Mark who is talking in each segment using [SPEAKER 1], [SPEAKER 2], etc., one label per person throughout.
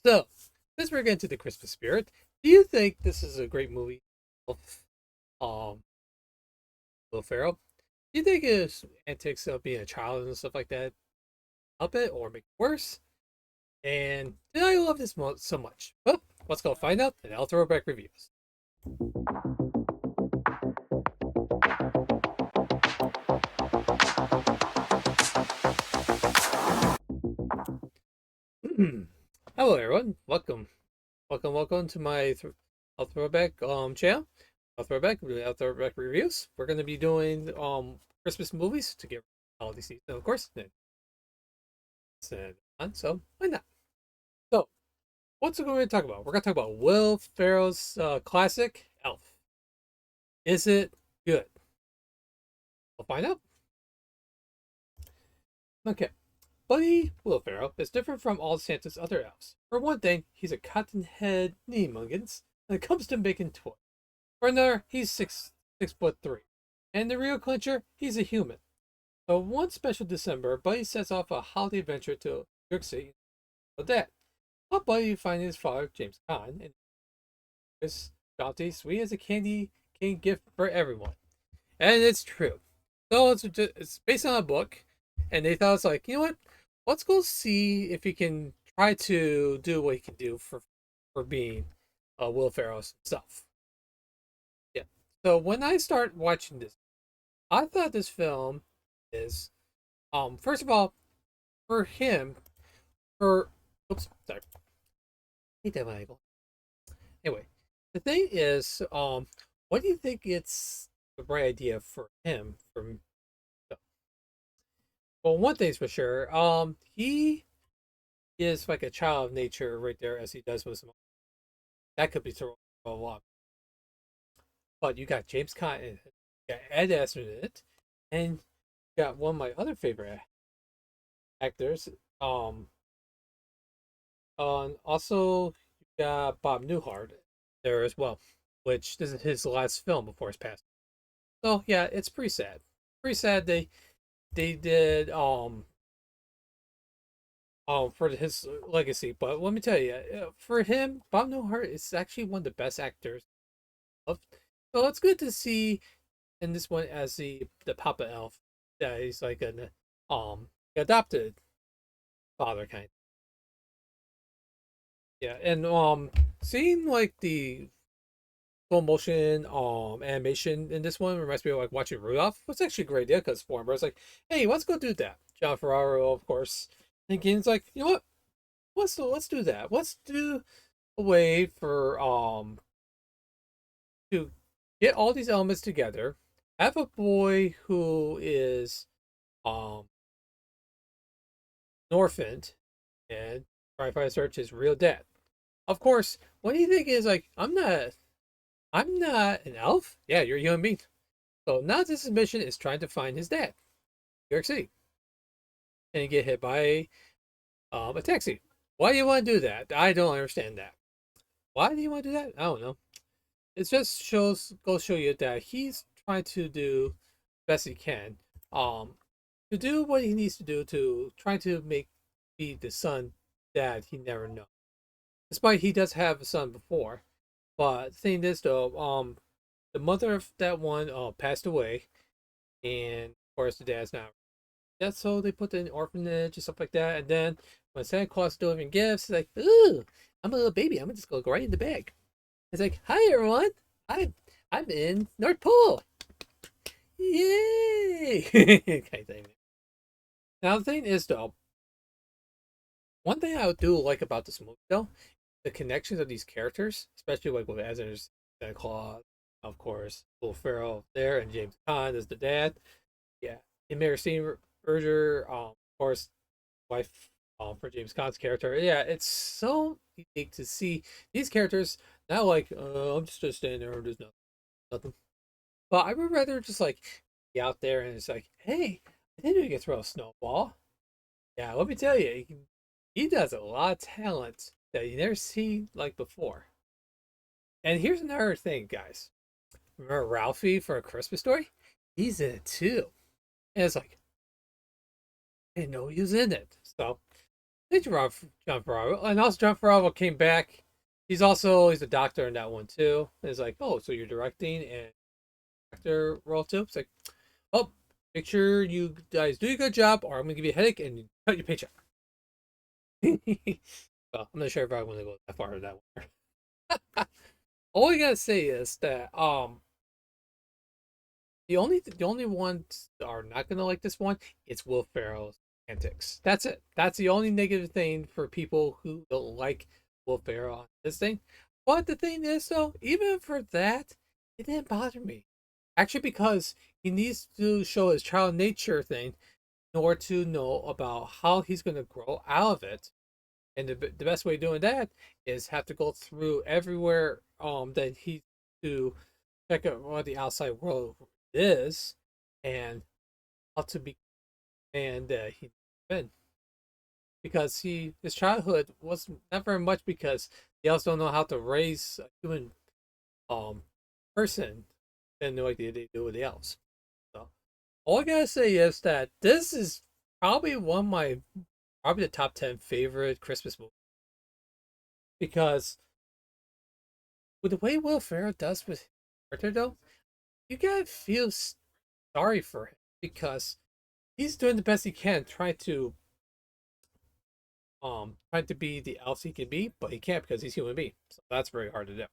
[SPEAKER 1] So, since we're getting to the Christmas spirit, do you think this is a great movie of um Will Ferrell? Do you think his antics of being a child and stuff like that help it or make it worse? And did I love this so much? Well, let's go find out in Al Throwback Reviews. Hello, everyone. Welcome to my Al Throwback channel. Al Throwback Reviews. We're going to be doing Christmas movies to get holiday season, of course. So why not? So, what's we going to talk about? We're going to talk about Will Ferrell's classic Elf. Is it good? We'll find out. Okay. Buddy Will Ferrell is different from all Santa's other elves. For one thing, he's a cotton-head nemuggins when it comes to making toys. For another, he's 6'3". And the real clincher, he's a human. So one special December, Buddy sets off a holiday adventure to New York City with Dad. While Buddy finds his father, James Caan, and his bounty sweet as a candy cane gift for everyone. And it's true. So it's based on a book, and they thought it's like, you know what? Let's go see if he can try to do what he can do for being Will Ferrell's self. Yeah. So when I start watching this, I thought this film is first of all, for him, for oops, sorry. Hate that when I go. Anyway, the thing is, what do you think it's the right idea for him for well, one thing's for sure. He is like a child of nature right there, as he does with some. That could be thrown a lot. But you got James Caan in it, you got Ed Asner in it, and you got one of my other favorite actors. Also you got Bob Newhart there as well, which this is his last film before his passing. So yeah, it's pretty sad. Pretty sad they did for his legacy. But let me tell you, for him, Bob Newhart is actually one of the best actors of. So it's good to see in this one as the Papa Elf that he's like an adopted father kind. Yeah, and seeing like the full motion animation in this one reminds me of like watching Rudolph. It's actually a great idea because Warner Bros. Like, hey, let's go do that. John Ferraro, of course, thinking it's like, you know what? Let's do that. Let's do a way for to get all these elements together. Have a boy who is um an orphan and try to find search his real dad. Of course, what do you think is like, I'm not an elf. Yeah, you're a human being. So now this mission is trying to find his dad, New York City, and get hit by a taxi. Why do you want to do that? I don't understand that. Why do you want to do that? I don't know. It just goes show you that he's trying to do best he can, to do what he needs to do to try to be the son that he never know. Despite he does have a son before, but the thing is though, the mother of that one passed away, and of course the dad's not. That's so they put in orphanage and stuff like that. And then when Santa Claus is delivering gifts, he's like, "Ooh, I'm a little baby. I'm just gonna go right in the bag." It's like, "Hi everyone, I'm in North Pole. Yay!" kind of thing. Now the thing is though, one thing I do like about this movie though, the connections of these characters, especially like with Asner's Santa Claus, of course, Will Ferrell there, and James Caan as the dad. Yeah, and Mary Berger, of course, wife for James Caan's character. Yeah, it's so unique to see these characters. Not like I'm just standing there, there's nothing. But I would rather just like be out there and it's like, hey, I didn't know you could throw a snowball. Yeah, let me tell you, he does a lot of talent that you never seen like before. And here's another thing, guys. Remember Ralphie for A Christmas Story? He's in it too. And it's like, I didn't know he was in it. So Thank you, John Ferrell. And also, John Ferrell came back. He's a doctor in that one too. And it's like, oh, so you're directing and actor role too? It's like, oh, make sure you guys do a good job, or I'm gonna give you a headache and cut your paycheck. Well, I'm not sure if I want to go that far with that one. All I gotta say is that the only ones that are not gonna like this one, it's Will Ferrell's antics. That's it. That's the only negative thing for people who don't like Will Ferrell on this thing. But the thing is, though, even for that, it didn't bother me. Actually, because he needs to show his child nature thing in order to know about how he's gonna grow out of it. And the best way of doing that is have to go through everywhere that he to check out what the outside world is and how to be and he been because his childhood was not very much because he also don't know how to raise a human um person and no idea they do with the else. So all I gotta say is that this is probably one of my probably the top 10 favorite Christmas movies because with the way Will Ferrell does with character though, you gotta feel sorry for him because he's doing the best he can, trying to be the elf he can be, but he can't because he's human being. So that's very hard to do.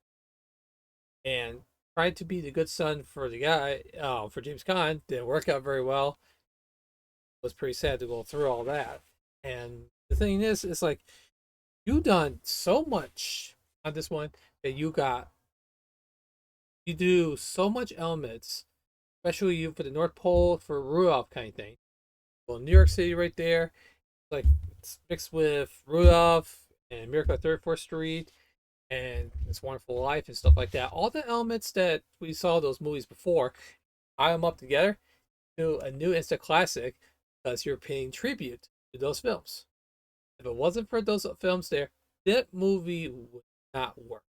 [SPEAKER 1] And trying to be the good son for the guy, for James Caan, didn't work out very well. It was pretty sad to go through all that. And the thing is, it's like you done so much on this one that you do so much elements, especially you for the North Pole for Rudolph kind of thing. Well, New York City right there, like it's mixed with Rudolph and Miracle at 34th Street and It's Wonderful Life and stuff like that. All the elements that we saw those movies before, tie them up together to a new instant classic because you're paying tribute to those films. If it wasn't for those films there, that movie would not work.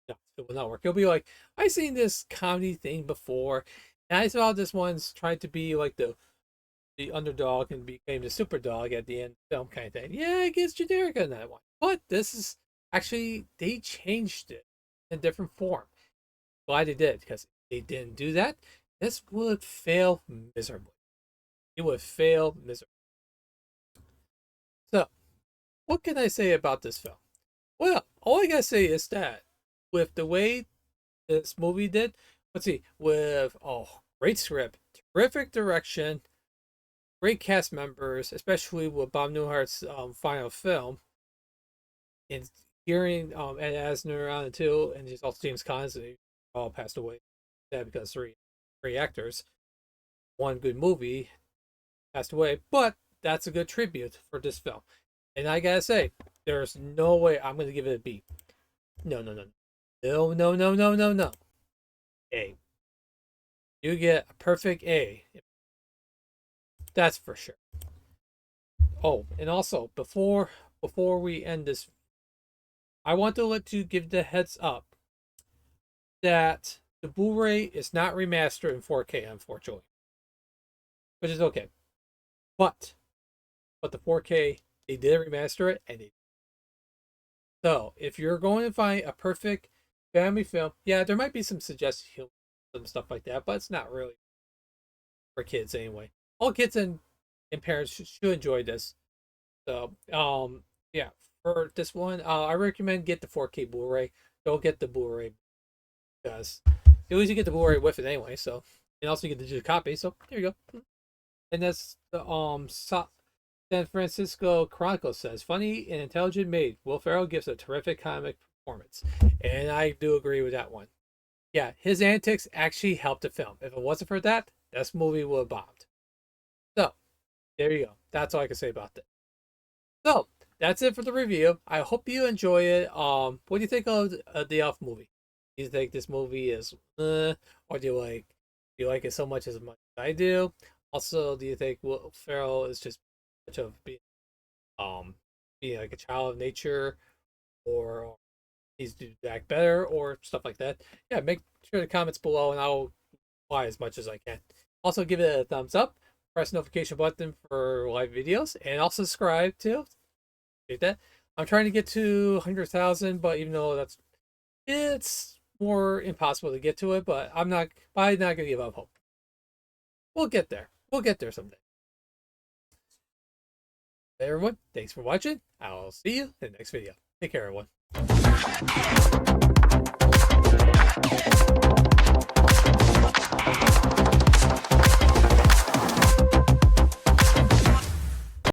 [SPEAKER 1] No, it will not work. It'll be like, I've seen this comedy thing before, and I saw this one's trying to be like the underdog and became the super dog at the end of the film kind of thing. Yeah, it gets generic on that one. But this is actually they changed it in a different form. Glad they did, because if they didn't do that, this would fail miserably. It would fail miserably. So, what can I say about this film? Well, all I gotta say is that with the way this movie did, let's see, with great script, terrific direction, great cast members, especially with Bob Newhart's final film, and hearing Ed Asner on it too, and just also James Caan, they all passed away. Yeah, because three actors, one good movie passed away, but that's a good tribute for this film. And I gotta say, there's no way I'm gonna give it a B. No, no, no, no, no, no, no, no, no. A. You get a perfect A. That's for sure. Oh, and also before we end this, I want to let you give the heads up that the Blu-ray is not remastered in 4K, unfortunately, which is okay. But the 4K they did remaster it, and so if you're going to find a perfect family film, yeah, there might be some suggested humor and stuff like that, but it's not really for kids anyway. All kids and parents should enjoy this. So yeah, for this one, I recommend get the 4K Blu-ray. Don't get the Blu-ray because at least you get the Blu-ray with it anyway. So and also you get the digital copy. So there you go. And that's the San Francisco Chronicle says funny and intelligent made. Will Ferrell gives a terrific comic performance, and I do agree with that one. Yeah, his antics actually helped the film. If it wasn't for that, this movie would have bombed. So there you go. That's all I can say about that. So that's it for the review. I hope you enjoy it. What do you think of the Elf movie? Do you think this movie is, or do you like it so much as I do? Also, do you think Will Ferrell is just much of um being like a child of nature, or he's to act better, or stuff like that? Yeah, make sure the comments below, and I'll reply as much as I can. Also, give it a thumbs up, press the notification button for live videos, and also subscribe too. appreciate that. I'm trying to get to 100,000, but even though it's more impossible to get to it, but I'm not gonna give up hope. We'll get there. We'll get there someday. Hey everyone, thanks for watching. I'll see you in the next video. Take care, everyone.